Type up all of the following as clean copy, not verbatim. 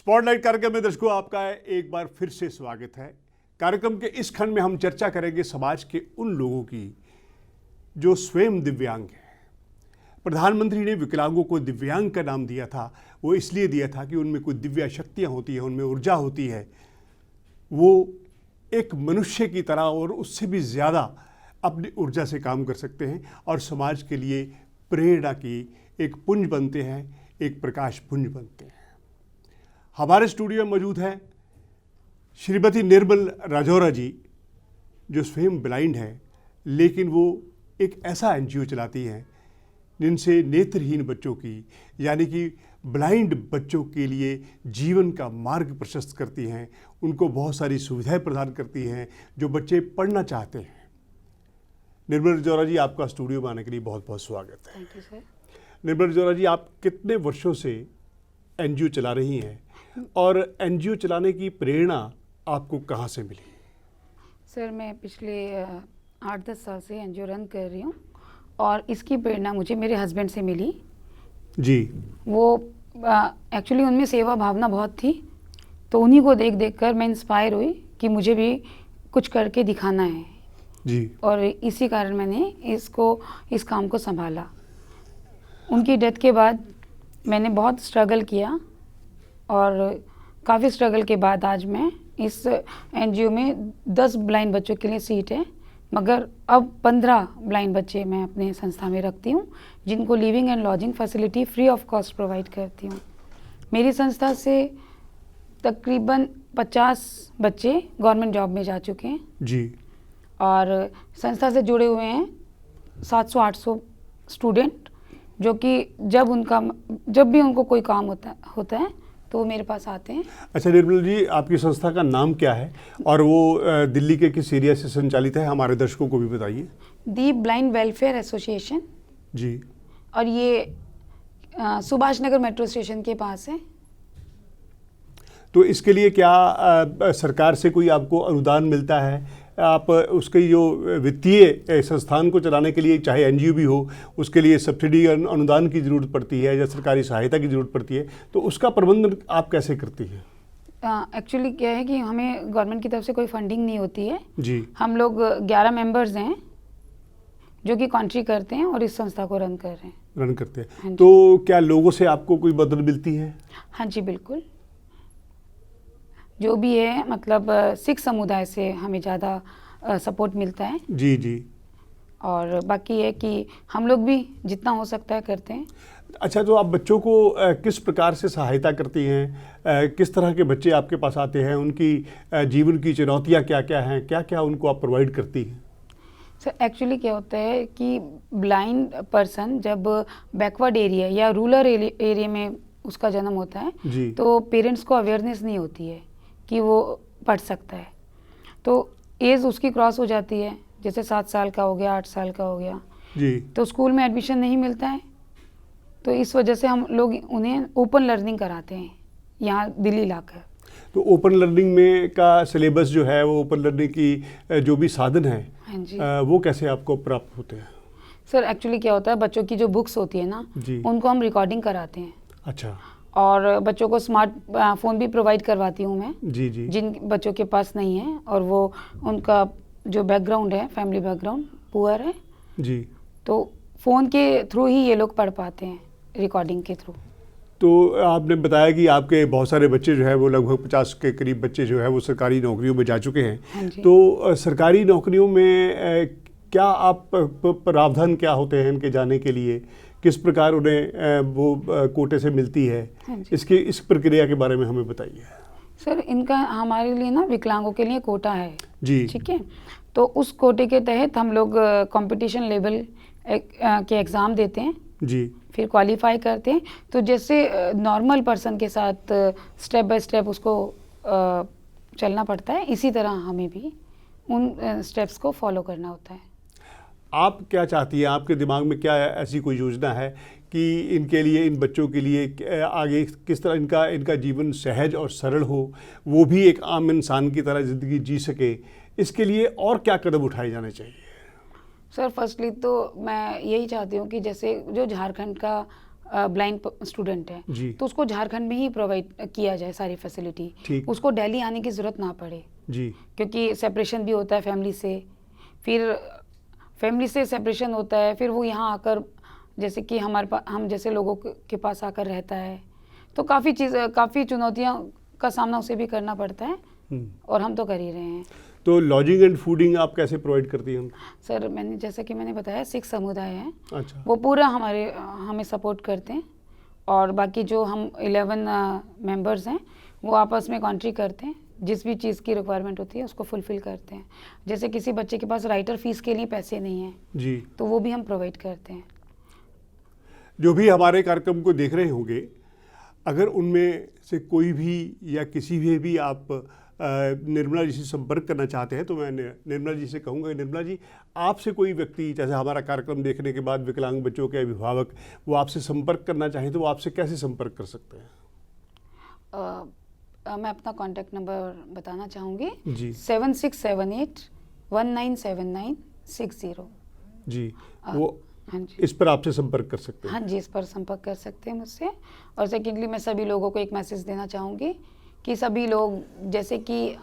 Spotlight कार्यक्रम में दर्शकों आपका एक बार फिर से स्वागत है। कार्यक्रम के इस खंड में हम चर्चा करेंगे समाज के उन लोगों की जो स्वयं दिव्यांग हैं। प्रधानमंत्री ने विकलांगों को दिव्यांग का नाम दिया था, वो इसलिए दिया था कि उनमें कोई दिव्य शक्तियाँ होती हैं, उनमें ऊर्जा होती है, वो एक मनुष्य की तरह और उससे भी ज़्यादा अपनी ऊर्जा से काम कर सकते हैं और समाज के लिए प्रेरणा की एक पुंज बनते हैं, एक प्रकाश पुंज बनते हैं। हमारे स्टूडियो में मौजूद है श्रीमती निर्मल राजौरा जी, जो स्वयं ब्लाइंड है, लेकिन वो एक ऐसा एनजीओ चलाती हैं जिनसे नेत्रहीन बच्चों की यानी कि ब्लाइंड बच्चों के लिए जीवन का मार्ग प्रशस्त करती हैं, उनको बहुत सारी सुविधाएं प्रदान करती हैं जो बच्चे पढ़ना चाहते हैं। निर्मल राजौरा जी, आपका स्टूडियो में आने के लिए बहुत बहुत स्वागत है। Thank you sir. Nirmal Rajoura ji, आप कितने वर्षों से एनजीओ चला रही हैं और एनजीओ चलाने की प्रेरणा आपको कहाँ से मिली? सर, मैं पिछले 8-10 साल से एनजीओ रन कर रही हूँ और इसकी प्रेरणा मुझे मेरे हस्बैंड से मिली जी। वो एक्चुअली उनमें सेवा भावना बहुत थी, तो उन्हीं को देख देख कर मैं इंस्पायर हुई कि मुझे भी कुछ करके दिखाना है जी। और इसी कारण मैंने इस काम को संभाला। उनकी डेथ के बाद मैंने बहुत स्ट्रगल किया और काफ़ी स्ट्रगल के बाद आज मैं इस एनजीओ में 10 ब्लाइंड बच्चों के लिए सीट है, मगर अब 15 ब्लाइंड बच्चे मैं अपने संस्था में रखती हूँ, जिनको living and lodging facility free of cost provide करती हूँ। मेरी संस्था से तकरीबन 50 बच्चे गवर्नमेंट जॉब में जा चुके हैं जी। और संस्था से जुड़े हुए हैं 700-800 स्टूडेंट, जो कि जब भी उनको कोई काम होता है तो वो मेरे पास आते हैं। अच्छा निर्मल जी, आपकी संस्था का नाम क्या है और वो दिल्ली के किस एरिया से संचालित है, हमारे दर्शकों को भी बताइए। दी ब्लाइंड वेलफेयर एसोसिएशन जी। और ये सुभाष नगर मेट्रो स्टेशन के पास है। तो इसके लिए क्या सरकार से कोई आपको अनुदान मिलता है? आप उसके जो वित्तीय संस्थान को चलाने के लिए, चाहे एनजीओ भी हो, उसके लिए सब्सिडी अनुदान की ज़रूरत पड़ती है या सरकारी सहायता की ज़रूरत पड़ती है, तो उसका प्रबंधन आप कैसे करती हैं? एक्चुअली क्या है कि हमें गवर्नमेंट की तरफ से कोई फंडिंग नहीं होती है जी। हम लोग 11 मेंबर्स हैं जो कि कॉन्ट्री करते हैं और इस संस्था को रन करते हैं। हैं। तो क्या लोगों से आपको कोई मदद मिलती है? हाँ जी, बिल्कुल। जो भी है, मतलब सिख समुदाय से हमें ज़्यादा सपोर्ट मिलता है। जी जी। और बाकी है कि हम लोग भी जितना हो सकता है करते हैं। अच्छा, तो आप बच्चों को किस प्रकार से सहायता करती हैं? किस तरह के बच्चे आपके पास आते हैं? उनकी जीवन की चुनौतियाँ क्या क्या हैं? क्या क्या उनको आप प्रोवाइड करती हैं? सर, एक्चुअली क्या होता है कि ब्लाइंड पर्सन जब बैकवर्ड एरिया या रूरल एरिया में उसका जन्म होता है जी। तो पेरेंट्स को अवेयरनेस नहीं होती है कि वो पढ़ सकता है, तो एज उसकी क्रॉस हो जाती है, जैसे 7 साल का हो गया, 8 साल का हो गया जी, तो स्कूल में एडमिशन नहीं मिलता है। तो इस वजह से हम लोग उन्हें ओपन लर्निंग कराते हैं यहाँ दिल्ली लाकर। तो ओपन लर्निंग में का सिलेबस जो है, वो ओपन लर्निंग की जो भी साधन है, हाँ जी। वो कैसे आपको प्राप्त होते हैं? सर, एक्चुअली क्या होता है, बच्चों की जो बुक्स होती है ना, उनको हम रिकॉर्डिंग कराते हैं। अच्छा। और बच्चों को स्मार्ट फ़ोन भी प्रोवाइड करवाती हूँ मैं। जी जी। जिन बच्चों के पास नहीं है और वो उनका जो बैकग्राउंड है, फैमिली बैकग्राउंड पुअर है जी, तो फ़ोन के थ्रू ही ये लोग पढ़ पाते हैं, रिकॉर्डिंग के थ्रू। तो आपने बताया कि आपके बहुत सारे बच्चे जो है वो लगभग 50 के करीब बच्चे जो है वो सरकारी नौकरियों में जा चुके हैं। हाँ जी। तो सरकारी नौकरियों में क्या आप प्रावधान क्या होते हैं इनके जाने के लिए? किस प्रकार उन्हें वो कोटे से मिलती है? हाँ जी। इस प्रक्रिया के बारे में हमें बताइए। सर, इनका हमारे लिए ना विकलांगों के लिए कोटा है जी। ठीक है। तो उस कोटे के तहत हम लोग कंपटीशन लेवल के एग्ज़ाम देते हैं जी। फिर क्वालिफाई करते हैं। तो जैसे नॉर्मल पर्सन के साथ स्टेप बाय स्टेप उसको चलना पड़ता है, इसी तरह हमें भी उन स्टेप्स को फॉलो करना होता है। आप क्या चाहती हैं? आपके दिमाग में क्या ऐसी कोई योजना है कि इनके लिए, इन बच्चों के लिए आगे किस तरह इनका जीवन सहज और सरल हो, वो भी एक आम इंसान की तरह ज़िंदगी जी सके, इसके लिए और क्या कदम उठाए जाने चाहिए? सर, फर्स्टली तो मैं यही चाहती हूँ कि जैसे जो झारखंड का ब्लाइंड स्टूडेंट जी। है तो उसको झारखंड में ही प्रोवाइड किया जाए सारी फैसिलिटी, ठीक। उसको दिल्ली आने की ज़रूरत ना पड़े जी। क्योंकि सेपरेशन भी होता है फैमिली से, फिर फैमिली से सेपरेशन होता है, फिर वो यहाँ आकर जैसे कि हमारे पास हम जैसे लोगों के पास आकर रहता है तो काफ़ी चुनौतियों का सामना उसे भी करना पड़ता है और हम तो कर ही रहे हैं। तो लॉजिंग एंड फूडिंग आप कैसे प्रोवाइड करती हैं? सर जैसा कि मैंने बताया सिख समुदाय है, अच्छा। वो पूरा हमें सपोर्ट करते हैं और बाकी जो हम 11 मेंबर्स हैं वो आपस में कॉन्ट्री करते हैं, जिस भी चीज़ की रिक्वायरमेंट होती है उसको फुलफ़िल करते हैं। जैसे किसी बच्चे के पास राइटर फीस के लिए पैसे नहीं हैं जी, तो वो भी हम प्रोवाइड करते हैं। जो भी हमारे कार्यक्रम को देख रहे होंगे, अगर उनमें से कोई भी या किसी भी आप निर्मला जी से संपर्क करना चाहते हैं तो मैं निर्मला जी से कहूँगा कि निर्मला जी, आपसे कोई व्यक्ति जैसे हमारा कार्यक्रम देखने के बाद विकलांग बच्चों के अभिभावक वो आपसे संपर्क करना चाहें तो वो आपसे कैसे संपर्क कर सकते हैं? मैं अपना कॉन्टैक्ट नंबर बताना चाहूँगी जी। 7678197960। जी, वो हाँ जी, इस पर आपसे संपर्क कर सकते हैं। हाँ जी, इस पर संपर्क कर सकते हैं मुझसे। और सेकेंडली मैं सभी लोगों को एक मैसेज देना चाहूँगी कि सभी लोग जैसे कि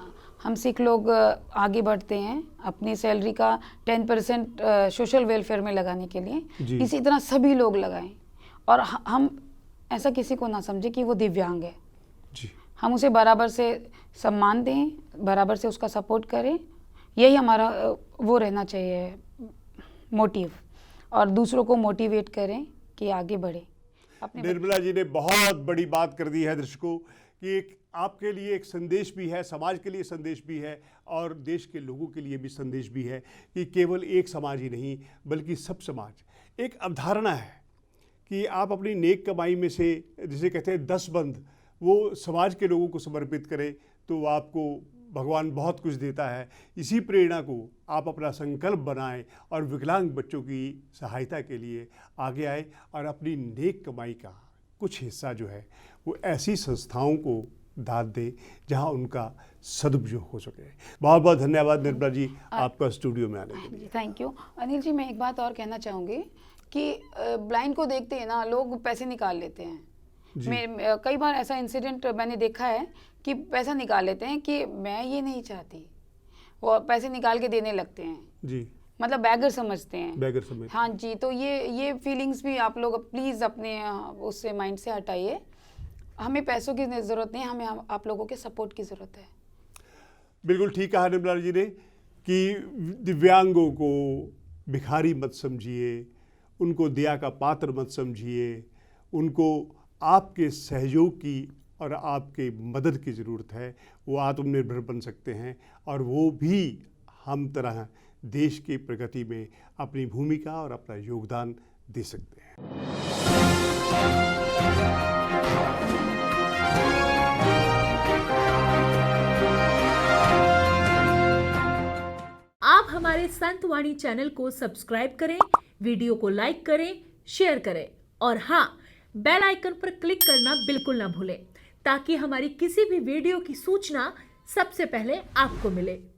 हम सिख लोग आगे बढ़ते हैं अपनी सैलरी का 10% सोशल वेलफेयर में लगाने के लिए, जी। इसी तरह सभी लोग लगाएं और हम ऐसा किसी को ना समझे कि वो दिव्यांग है। जी, हम उसे बराबर से सम्मान दें, बराबर से उसका सपोर्ट करें, यही हमारा वो रहना चाहिए मोटिव, और दूसरों को मोटिवेट करें कि आगे बढ़े। निर्मला जी ने बहुत बड़ी बात कर दी है दर्शकों कि एक आपके लिए एक संदेश भी है, समाज के लिए संदेश भी है और देश के लोगों के लिए भी संदेश भी है कि केवल एक समाज ही नहीं बल्कि सब समाज। एक अवधारणा है कि आप अपनी नेक कमाई में से जिसे कहते हैं 10 बंद वो समाज के लोगों को समर्पित करें तो आपको भगवान बहुत कुछ देता है। इसी प्रेरणा को आप अपना संकल्प बनाएं और विकलांग बच्चों की सहायता के लिए आगे आए और अपनी नेक कमाई का कुछ हिस्सा जो है वो ऐसी संस्थाओं को दान दें जहां उनका सदुपयोग हो सके। बहुत बहुत धन्यवाद निर्मला जी आपका स्टूडियो में आने के लिए। Thank you. अनिल जी, मैं एक बात और कहना चाहूँगी कि ब्लाइंड को देखते हैं ना लोग पैसे निकाल लेते हैं। कई बार ऐसा इंसिडेंट मैंने देखा है कि पैसा निकाल लेते हैं कि मैं ये नहीं चाहती, वो पैसे निकाल के देने लगते हैं जी, मतलब बैगर समझते हैं। बैगर समझ। हाँ जी, तो ये फीलिंग्स भी आप लोग प्लीज़ अपने उससे माइंड से हटाइए। हमें पैसों की ज़रूरत नहीं, हमें आप लोगों के सपोर्ट की ज़रूरत है। बिल्कुल ठीक कहा निर्मला जी ने कि दिव्यांगों को भिखारी मत समझिए, उनको दया का पात्र मत समझिए, उनको आपके सहयोग की और आपके मदद की ज़रूरत है। वो आत्मनिर्भर बन सकते हैं और वो भी हम तरह देश की प्रगति में अपनी भूमिका और अपना योगदान दे सकते हैं। आप हमारे संतवाणी चैनल को सब्सक्राइब करें, वीडियो को लाइक करें, शेयर करें और हाँ, बेल आइकन पर क्लिक करना बिल्कुल ना भूलें ताकि हमारी किसी भी वीडियो की सूचना सबसे पहले आपको मिले।